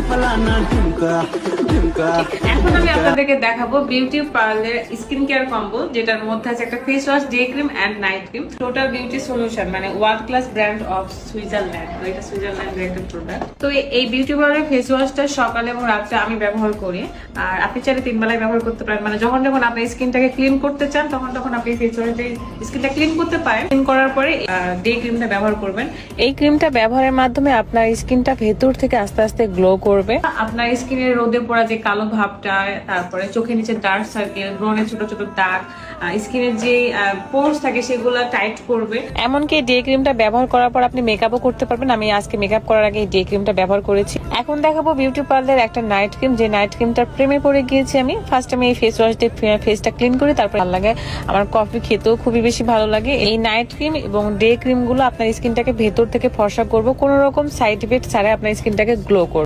এখন আমি আপনাদেরকে দেখাবো beauty parlour skin care combo, যেটার মধ্যে আছে একটা face wash, day cream and night cream, total beauty solution, মানে world class brand of Switzerland. তো এটা সুইজারল্যান্ডের একটা প্রোডাক্ট। তো এই বিউটি পার্লার ফেস ওয়াশটা সকালে এবং রাত্রে আমি ব্যবহার করি, আর আপনি চাইলে 3 বেলায় ব্যবহার করতে পারেন। মানে যখন যখন আপনি স্কিনটাকে ক্লিন করতে চান তখন তখন আপনি ফেস ওয়াশ দিয়ে স্কিনটা ক্লিন করতে পারেন। ক্লিন করার পরে ডে ক্রিমটা ব্যবহার করবেন। এই ক্রিমটা ব্যবহারের মাধ্যমে আপনার স্কিনটা ভেতর থেকে আস্তে আস্তে গ্লো করবে। আপনার স্কিনের রোদে পড়া যে কালো ভাবটা, তারপরে চোখের নিচে ডার্ক সার্কেল, ব্রনে ছোট ছোট দাগ, স্কিনের যে পোরস থাকে সেগুলো টাইট করবে। এমনকি ডে ক্রিমটা ব্যবহার করার পর আপনি মেকআপও করতে পারবেন। আমি আজকে মেকআপ করার আগে ডে ক্রিমটা ব্যবহার করেছি। এখন দেখাবো বিউটি পার্লার একটা নাইট ক্রিম, যে নাইট ক্রিমটার প্রেমে পড়ে গিয়েছি আমি। ফার্স্ট আমি এই ফেস ওয়াশ দিয়ে ফেসটা ক্লিন করি, তারপর ভালো লাগে আমার কফি খেতেও খুবই বেশি ভালো লাগে। এই নাইট ক্রিম এবং ডে ক্রিম গুলো আপনার স্কিনটাকে ভেতর থেকে ফর্সা করবো, কোনো রকম সাইড ইফেক্ট ছাড়াই আপনার স্কিনটাকে গ্লো করবে।